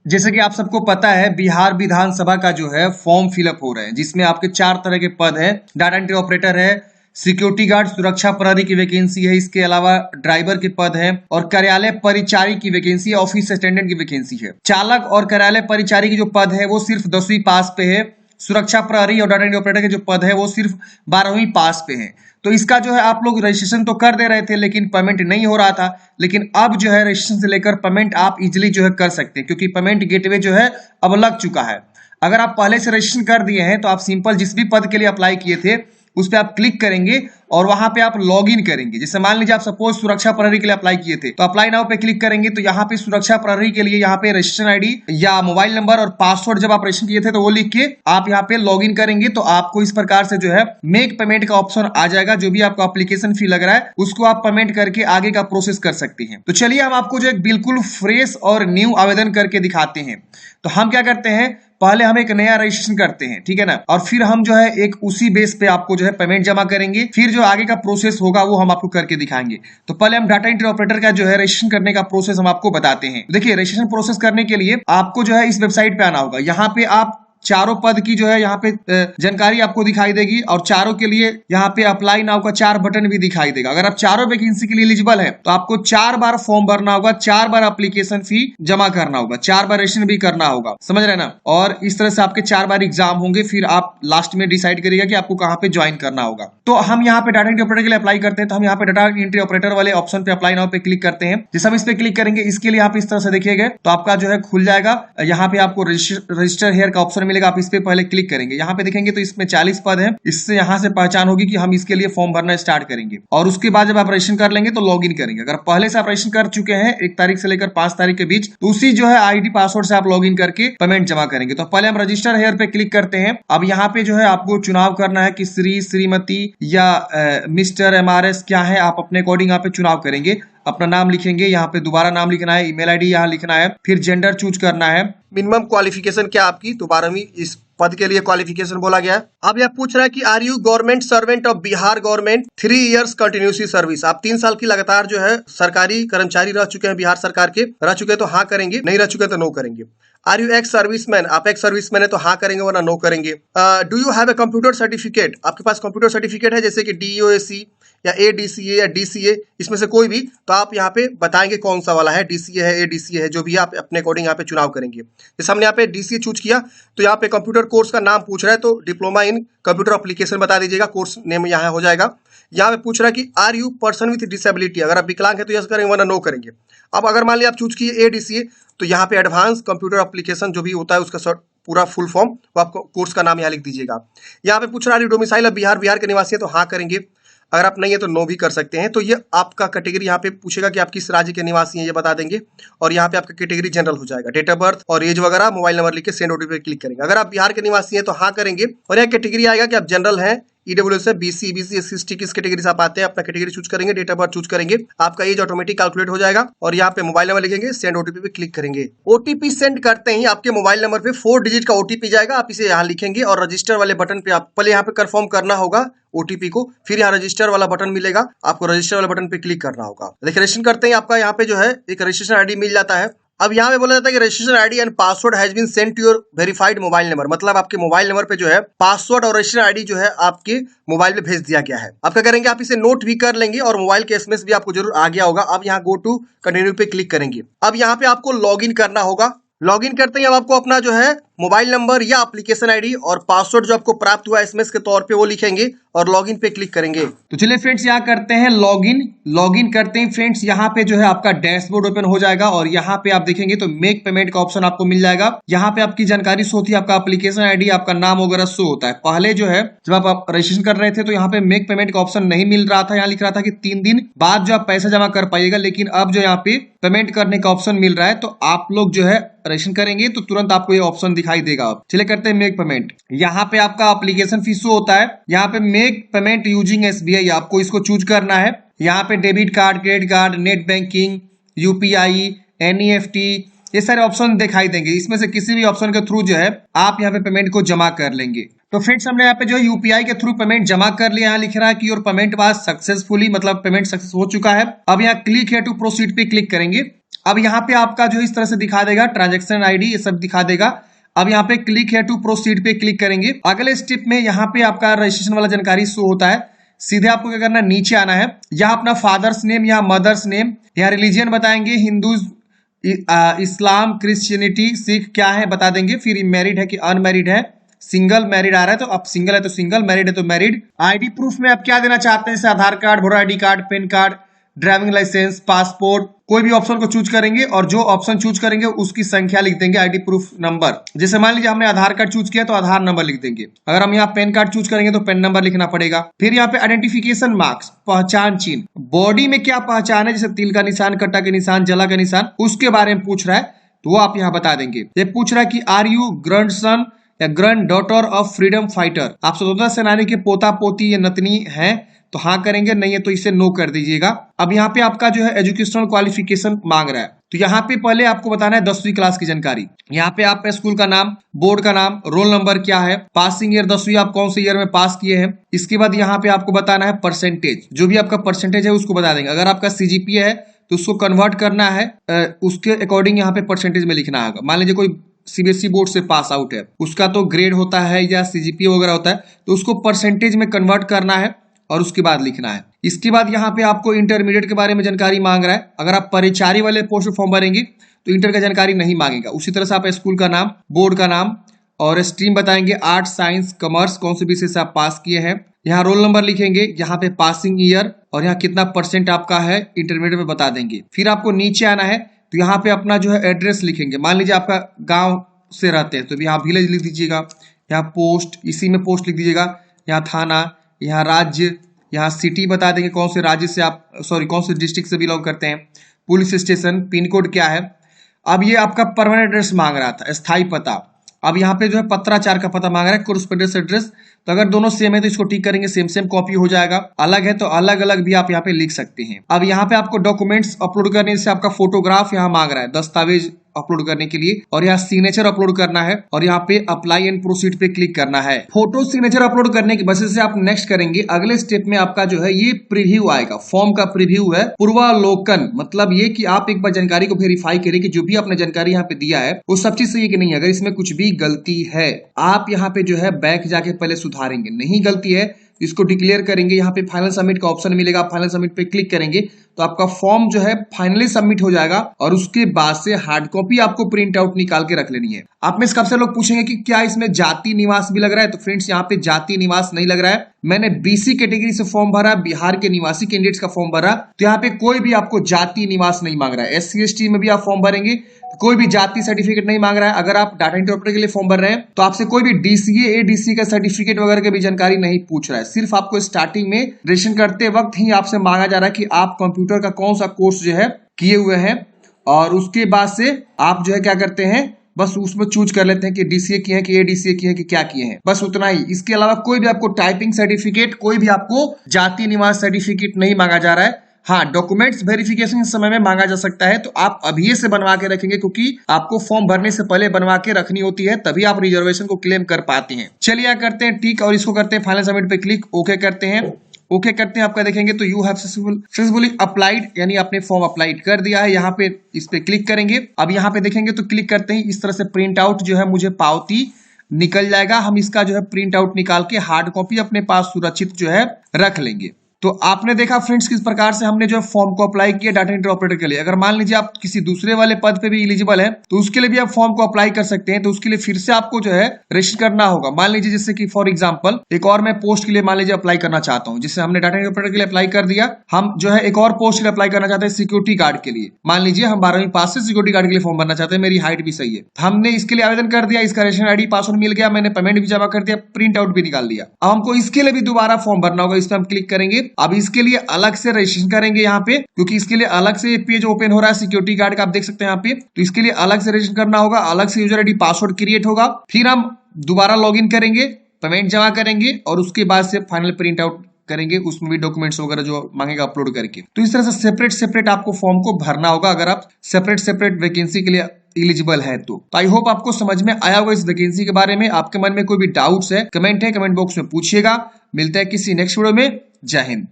जैसे कि आप सबको पता है बिहार विधानसभा का जो है फॉर्म फिलअप हो रहा है, जिसमें आपके 4 तरह के पद है। डाटा एंट्री ऑपरेटर है, सिक्योरिटी गार्ड सुरक्षा प्रहरी की वैकेंसी है, इसके अलावा ड्राइवर के पद है और कार्यालय परिचारी की वैकेंसी है, ऑफिस अटेंडेंट की वैकेंसी है। चालक और कार्यालय परिचारी की जो पद है वो सिर्फ 10वीं पास पे है। सुरक्षा प्रहरी और डाटा एंट्री ऑपरेटर के जो पद है वो सिर्फ 12वीं पास पे है। तो इसका जो है आप लोग रजिस्ट्रेशन तो कर दे रहे थे लेकिन पेमेंट नहीं हो रहा था, लेकिन अब जो है रजिस्ट्रेशन से लेकर पेमेंट आप इजिली जो है कर सकते हैं, क्योंकि पेमेंट गेटवे जो है अब लग चुका है। अगर आप पहले से रजिस्ट्रेशन कर दिए हैं तो आप सिंपल जिस भी पद के लिए अप्लाई किए थे उस पर आप क्लिक करेंगे और वहां पे आप लॉग इन करेंगे। जैसे मान लीजिए आप सपोज सुरक्षा प्रहरी के लिए अप्लाई किए थे तो अप्लाई नाउ पे क्लिक करेंगे तो यहाँ पे सुरक्षा प्रहरी के लिए यहाँ पे रजिस्ट्रेशन आईडी या मोबाइल नंबर और पासवर्ड जब आप रजिस्ट्रेशन किए थे तो वो लिख के आप यहाँ पे लॉग इन करेंगे तो आपको इस प्रकार से जो है मेक पेमेंट का ऑप्शन आ जाएगा। जो भी आपको एप्लीकेशन फी लग रहा है उसको आप पेमेंट करके आगे का प्रोसेस कर सकते हैं। तो चलिए हम आपको जो एक बिल्कुल फ्रेश और न्यू आवेदन करके दिखाते हैं। तो हम क्या करते हैं, पहले हम एक नया रजिस्ट्रेशन करते हैं, ठीक है ना, और फिर हम जो है एक उसी बेस पे आपको जो है पेमेंट जमा करेंगे। फिर जो आगे का प्रोसेस होगा वो हम आपको करके दिखाएंगे। तो पहले हम डाटा एंट्री ऑपरेटर का जो है रजिस्ट्रेशन करने का प्रोसेस हम आपको बताते हैं। देखिए रजिस्ट्रेशन प्रोसेस करने के लिए आपको जो है इस वेबसाइट पे आना होगा। यहाँ पे आप चारों पद की जो है यहाँ पे जानकारी आपको दिखाई देगी और चारों के लिए यहाँ पे अप्लाई नाउ का 4 बटन भी दिखाई देगा। अगर आप चारों वैकेंसी के लिए एलिजिबल है तो आपको 4 बार फॉर्म भरना होगा, 4 बार एप्लीकेशन फी जमा करना होगा, 4 बार रजिस्ट्रेशन भी करना होगा, समझ रहे ना। और इस तरह से आपके 4 बार एग्जाम होंगे, फिर आप लास्ट में डिसाइड करिएगा कि आपको कहाँ पे ज्वाइन करना होगा। तो हम यहाँ पे डाटा एंट्री ऑपरेटर के लिए अप्लाई करते हैं तो हम यहाँ पे डाटा एंट्री ऑपरेटर वाले ऑप्शन पे अप्लाई नाउ पे क्लिक करते हैं। जैसे हम इस पे क्लिक करेंगे इसके लिए आप इस तरह से देखिएगा तो आपका जो है खुल जाएगा। यहाँ पे आपको रजिस्टर हेयर का ऑप्शन मिलेगा, आप इस पे पहले क्लिक करेंगे। यहाँ पे देखेंगे तो इसमें 40 पद है। इससे यहाँ से पहचान होगी कि हम इसके लिए फॉर्म भरना स्टार्ट करेंगे और उसके बाद जब आप रजिस्ट्रेशन कर लेंगे तो लॉग इन करेंगे। अगर पहले से आप रजिस्ट्रेशन कर चुके हैं 1 तारीख से लेकर 5 तारीख के बीच तो उसी जो है आईडी पासवर्ड से आप लॉग इन करके पेमेंट जमा करेंगे। तो पहले हम रजिस्टर हेयर पे क्लिक करते हैं। अब यहाँ पे जो है आपको चुनाव करना है कि श्री, श्रीमती या मिस्टर, MRS क्या है, आप अपने अकॉर्डिंग यहाँ पे चुनाव करेंगे। अपना नाम लिखेंगे, यहाँ पे दोबारा नाम लिखना है, ईमेल आईडी यहाँ लिखना है, फिर जेंडर चूज करना है। मिनिमम क्वालिफिकेशन क्या आपकी, तो 12वीं इस पद के लिए क्वालिफिकेशन बोला गया है। अब यह पूछ रहा है कि are you government servant of Bihar government 3 years continuous service. आप 3 साल की लगातार जो है सरकारी कर्मचारी रह चुके हैं, बिहार सरकार के रह चुके हैं तो हाँ करेंगे, नहीं रह चुके तो नो करेंगे। आर यू एक्स सर्विसमैन, आप एक्स सर्विसमैन है तो हाँ करेंगे वरना नो करेंगे। Do you have a computer certificate, आपके पास कंप्यूटर सर्टिफिकेट है जैसे कि DEOC या ADCA या DCA, इसमें से कोई भी, तो आप यहाँ पे बताएंगे कौन सा वाला है, DCA है, ADCA है, जो भी आप अपने अकॉर्डिंग यहाँ पे चुनाव करेंगे। जैसे हमने यहाँ पे DCA चूज किया तो यहाँ पे कंप्यूटर कोर्स का नाम पूछ रहा है तो डिप्लोमा इन कंप्यूटर एप्लीकेशन बता दीजिएगा, कोर्स नेम यहाँ हो जाएगा। यहाँ पे पूछ रहा है कि are you person with disability, अगर आप विकलांग है तो यस करेंगे वरना नो करेंगे। अब अगर मान लिया आप चूज किए ADCA तो यहाँ पे एडवांस कंप्यूटर एप्लीकेशन जो भी होता है उसका पूरा फुल फॉर्म वो आपको कोर्स का नाम यहाँ लिख दीजिएगा। यहाँ पे पूछ रहा है डोमिसाइल बिहार, बिहार के निवासी है तो हाँ करेंगे, अगर आप नहीं है तो नो भी कर सकते हैं। तो ये आपका कैटेगरी यहाँ पे पूछेगा कि आप किस राज्य के निवासी हैं ये बता देंगे और यहाँ पे आपका कैटेगरी जनरल हो जाएगा। डेट ऑफ बर्थ और एज वगैरह, मोबाइल नंबर लिख के सेंड OTP पे क्लिक करेंगे। अगर आप बिहार के निवासी हैं तो हाँ करेंगे और यहाँ कैटेगरी आएगा कि आप जनरल हैं, EWS है, BC, EBC, SC, ST किस कैटेगरी से आप आते हैं, अपना कैटेगरी चूज करेंगे, डेट ऑफ बर्थ चूज करेंगे, आपका एज ऑटोमेटिक कैलकुलेट हो जाएगा और यहाँ पे मोबाइल नंबर लिखेंगे, सेंड OTP पे क्लिक करेंगे। OTP सेंड करते ही आपके मोबाइल नंबर पे 4 डिजिट का OTP जाएगा, आप इसे यहाँ लिखेंगे और रजिस्टर वाले बटन पे आप पहले यहाँ पे कंफर्म करना होगा OTP को, फिर यहाँ रजिस्टर वाला बटन मिलेगा, आपको रजिस्टर वाले बटन पे क्लिक करना होगा। देखिए रजिस्ट्रेशन करते ही आपका यहाँ पे जो है एक रजिस्ट्रेशन आईडी मिल जाता है। अब यहाँ पे बोला जाता है कि registration ID and password has been sent to your verified mobile number, मतलब आपके मोबाइल नंबर पे जो है पासवर्ड और रजिस्ट्रेशन आईडी जो है आपके मोबाइल पे भेज दिया गया है। आप क्या करेंगे, आप इसे नोट भी कर लेंगे और मोबाइल के SMS भी आपको जरूर आ गया होगा। अब यहाँ गो टू कंटिन्यू पे क्लिक करेंगे। अब यहाँ पे आपको लॉग इन करना होगा। लॉग इन करते ही अब आपको अपना जो है मोबाइल नंबर या एप्लीकेशन आईडी और पासवर्ड जो आपको प्राप्त हुआ SMS के तौर पे वो लिखेंगे और लॉगिन पे क्लिक करेंगे। तो चलिए फ्रेंड्स यहाँ करते हैं लॉगिन। लॉगिन करते ही फ्रेंड्स यहाँ पे जो है आपका डैशबोर्ड ओपन हो जाएगा और यहाँ पे आप देखेंगे तो मेक पेमेंट का ऑप्शन आपको मिल जाएगा। यहाँ पे आपकी जानकारी शो होती है, आपका एप्लीकेशन आईडी, आपका नाम वगैरह शो होता है। पहले जो है जब आप रजिस्ट्रेशन कर रहे थे तो यहाँ पे मेक पेमेंट का ऑप्शन नहीं मिल रहा था, यहाँ लिख रहा था कि 3 दिन बाद जो आप पैसा जमा कर पाइएगा, लेकिन अब जो यहाँ पे पेमेंट करने का ऑप्शन मिल रहा है तो आप लोग जो है रजिस्ट्रेशन करेंगे तो तुरंत आपको ये ऑप्शन दिखाई देगा। चलिए करते हैं मेक पेमेंट। यहाँ पे आपका एप्लीकेशन फीस शो होता है, यहाँ पे मेक पेमेंट यूजिंग SBI आपको इसको चूज करना है। यहाँ पे debit card, credit card, net banking, UPI, NEFT ये सारे ऑप्शन दिखाई देंगे। इसमें से किसी भी ऑप्शन के थ्रू जो है आप यहाँ पे पेमेंट को जमा कर लेंगे। तो फ्रेंड्स हमने यहाँ पे जो है UPI के थ्रू पेमेंट जमा कर लिया। यहाँ लिख रहा है कि योर पेमेंट वाज सक्सेसफुली, मतलब पेमेंट सक्सेस हो चुका है। अब यहाँ क्लिक है टू प्रोसीड पे क्लिक करेंगे अब यहाँ पे आपका जो इस तरह से दिखा देगा, ट्रांजेक्शन आईडी ये सब दिखा देगा। अब यहाँ पे क्लिक है टू प्रोसीड पे क्लिक करेंगे। अगले स्टेप में यहाँ पे आपका रजिस्ट्रेशन वाला जानकारी शो होता है। सीधे आपको क्या करना है, नीचे आना है, यहाँ अपना फादर्स नेम, यहाँ मदर्स नेम, यहाँ रिलीजियन बताएंगे, हिंदू, इस्लाम, क्रिश्चियनिटी, सिख क्या है बता देंगे, फिर मैरिड है कि अनमैरिड है, सिंगल मैरिड आ रहा है तो आप सिंगल है तो सिंगल, मैरिड है तो मैरिड। आईडी प्रूफ में आप क्या देना चाहते हैं, जैसे Aadhaar card, voter ID card, PAN card, driving licence, passport, कोई भी ऑप्शन को चूज करेंगे और जो ऑप्शन चूज करेंगे उसकी संख्या लिख देंगे, आईडी प्रूफ नंबर। जैसे मान लीजिए हमने आधार कार्ड चूज किया तो आधार नंबर लिख देंगे। अगर हम यहाँ पैन कार्ड चूज करेंगे तो पैन नंबर लिखना पड़ेगा। फिर यहाँ पे आइडेंटिफिकेशन मार्क्स, पहचान चिन्ह, बॉडी में क्या पहचान है, जैसे तिल का निशान, कट्टा के निशान, जला का निशान, उसके बारे में पूछ रहा है तो वो आप यहाँ बता देंगे। ये पूछ रहा है कि आर यू ग्रैंडसन या grand daughter of freedom fighter, आप स्वतंत्रता सेनानी के पोता पोती या नतनी है तो हाँ करेंगे, नहीं है तो इसे नो कर दीजिएगा। अब यहाँ पे आपका जो है एजुकेशनल क्वालिफिकेशन मांग रहा है, तो यहाँ पे पहले आपको बताना है 10वीं क्लास की जानकारी। यहाँ पे आप स्कूल का नाम, बोर्ड का नाम, रोल नंबर क्या है, पासिंग ईयर 10वीं आप कौन से ईयर में पास किए हैं। इसके बाद यहाँ पे आपको बताना है परसेंटेज, जो भी आपका परसेंटेज है उसको बता देंगे। अगर आपका सीजीपीए है तो उसको कन्वर्ट करना है, उसके अकॉर्डिंग यहाँ पे परसेंटेज में लिखना होगा। मान लीजिए कोई सीबीएसई बोर्ड से पास आउट है, उसका तो ग्रेड होता है या सीजीपीए वगैरह होता है, तो उसको परसेंटेज में कन्वर्ट करना है और उसके बाद लिखना है। इसके बाद यहाँ पे आपको इंटरमीडिएट के बारे में जानकारी मांग रहा है। अगर आप परिचारी वाले पोस्ट फॉर्म भरेंगे तो इंटर का जानकारी नहीं मांगेगा। उसी तरह से आप स्कूल का नाम, बोर्ड का नाम और स्ट्रीम बताएंगे, आर्ट, साइंस, कॉमर्स, कौन से विषय से आप पास किए हैं। यहाँ रोल नंबर लिखेंगे, यहाँ पे पासिंग ईयर और यहाँ कितना परसेंट आपका है इंटरमीडिएट में बता देंगे। फिर आपको नीचे आना है तो यहाँ पे अपना जो है एड्रेस लिखेंगे। मान लीजिए आपका गाँव से रहते हैं तो यहाँ विलेज लिख दीजिएगा, यहाँ पोस्ट, इसी में पोस्ट लिख दीजिएगा, यहाँ थाना, यहाँ राज्य, यहाँ सिटी बता देंगे कौन से राज्य से आप, कौन से डिस्ट्रिक्ट से बिलोंग करते हैं, पुलिस स्टेशन, पिन कोड क्या है। अब ये आपका परमानेंट एड्रेस मांग रहा था, स्थायी पता। अब यहाँ पे जो है पत्राचार का पता मांग रहा है, कोरेस्पोंडेंस एड्रेस। तो अगर दोनों सेम है तो इसको टिक करेंगे, सेम सेम कॉपी हो जाएगा। अलग है तो अलग अलग भी आप यहाँ पे लिख सकते हैं। अब यहाँ पे आपको डॉक्यूमेंट्स अपलोड करने से आपका फोटोग्राफ यहाँ मांग रहा है, दस्तावेज अपलोड करने के लिए, और यहाँ सिग्नेचर अपलोड करना है और यहाँ पे अप्लाई एंड प्रोसीड पे क्लिक करना है। फोटो सिग्नेचर अपलोड करने की वजह से आप नेक्स्ट करेंगे। अगले स्टेप में आपका जो है ये प्रीव्यू आएगा, फॉर्म का प्रीव्यू है, पूर्वालोकन, मतलब ये कि आप एक बार जानकारी को वेरीफाई करें कि जो भी आपने जानकारी यहाँ पे दिया है वो सब चीज सही है कि नहीं। अगर इसमें कुछ भी गलती है आप यहाँ पे जो है बैक जाके पहले सुधारेंगे, नहीं गलती है इसको डिक्लेयर करेंगे। यहाँ पे फाइनल सबमिट का ऑप्शन मिलेगा, फाइनल सबमिट पे क्लिक करेंगे तो आपका फॉर्म जो है फाइनली सबमिट हो जाएगा और उसके बाद से हार्ड कॉपी आपको प्रिंट आउट निकाल के रख लेनी है। आप में कब से लोग पूछेंगे कि क्या इसमें जाति निवास भी लग रहा है, तो फ्रेंड्स यहाँ पे जाति निवास नहीं लग रहा है। मैंने बीसी कैटेगरी से फॉर्म भरा, बिहार के निवासी कैंडिडेट्स का फॉर्म भरा, तो यहाँ पे कोई भी आपको जाति निवास नहीं मांग रहा है। SC/ST में भी आप फॉर्म भरेंगे कोई भी जाति सर्टिफिकेट नहीं मांग रहा है। अगर आप डाटा एंट्री ऑपरेटर के लिए फॉर्म भर रहे हैं तो आपसे कोई भी DCA, ADC का सर्टिफिकेट वगैरह की भी जानकारी नहीं पूछ रहा है। सिर्फ आपको स्टार्टिंग में रजिस्ट्रेशन करते वक्त ही आपसे मांगा जा रहा है कि आप कंप्यूटर का कौन सा कोर्स जो है किए हुए हैं, और उसके बाद से आप जो है क्या करते हैं, बस उसमें चूज कर लेते हैं कि DCA की है कि ADCA की है कि क्या किए हैं, बस उतना ही। इसके अलावा कोई भी आपको टाइपिंग सर्टिफिकेट, कोई भी आपको जाति निवास सर्टिफिकेट नहीं मांगा जा रहा है। हाँ, डॉक्यूमेंट्स वेरिफिकेशन के समय में मांगा जा सकता है, तो आप अभी से बनवा के रखेंगे क्योंकि आपको फॉर्म भरने से पहले बनवा के रखनी होती है, तभी आप रिजर्वेशन को क्लेम कर पाते हैं। चलिए क्या करते हैं, टिक और इसको करते हैं फाइनल सबमिट पे क्लिक, ओके करते हैं। ओके करते हैं, आपका देखेंगे तो यू हैव सक्सेसफुली अप्लाइड, यानी आपने फॉर्म अप्लाइड कर दिया है। यहाँ पे इस पे क्लिक करेंगे। अब यहाँ पे देखेंगे तो क्लिक करते ही इस तरह से प्रिंट आउट जो है मुझे पावती निकल जाएगा। हम इसका जो है प्रिंट आउट निकाल के हार्ड कॉपी अपने पास सुरक्षित जो है रख लेंगे। तो आपने देखा फ्रेंड्स किस प्रकार से हमने जो फॉर्म को अप्लाई किया डाटा एंट्री ऑपरेटर के लिए। अगर मान लीजिए आप किसी दूसरे वाले पद पे भी एलिजिबल है तो उसके लिए भी आप फॉर्म को अप्लाई कर सकते हैं। तो उसके लिए फिर से आपको जो है रजिस्टर करना होगा। मान लीजिए जैसे कि फॉर एग्जांपल एक और मैं पोस्ट के लिए मान लीजिए अप्लाई करना चाहता हूं, जिससे हमने डाटा एंट्री ऑपरेटर के लिए अप्लाई कर दिया, हम जो है एक और पोस्ट के लिए अप्लाई करना चाहते हैं सिक्योरिटी गार्ड के लिए। मान लीजिए हम 12वीं पास से सिक्योरिटी गार्ड के लिए फॉर्म भरना चाहते हैं, मेरी हाइट भी सही है, हमने इसके लिए आवेदन कर दिया, इसका रजिस्ट्रेशन आईडी पासवर्ड मिल गया, मैंने पेमेंट भी जमा कर दिया, प्रिंट आउट भी निकाल दिया। अब हमको इसके लिए भी दोबारा फॉर्म भरना होगा, इस पर हम क्लिक करेंगे। अब इसके लिए अलग से रजिस्ट्रेशन करेंगे यहाँ पे, क्योंकि इसके लिए अलग से पेज ओपन हो रहा है सिक्योरिटी गार्ड का, आप देख सकते हैं यहाँ पे। तो इसके लिए अलग से रजिस्ट्रेशन करना होगा, अलग से यूजर आईडी पासवर्ड क्रिएट होगा, फिर हम दोबारा लॉगिन करेंगे, पेमेंट जमा करेंगे और उसके बाद से फाइनल प्रिंट आउट करेंगे, उसमें भी डॉक्यूमेंट्स वगैरह जो मांगेगा अपलोड करके। तो इस तरह से सेपरेट आपको फॉर्म को भरना होगा अगर आप सेपरेट वैकेंसी के लिए एलिजिबल है। तो आई होप आपको समझ में आया होगा इस वैकेंसी के बारे में। आपके मन में कोई भी डाउट्स है, कमेंट बॉक्स में पूछिएगा। मिलते हैं किसी नेक्स्ट वीडियो में। जय हिंद।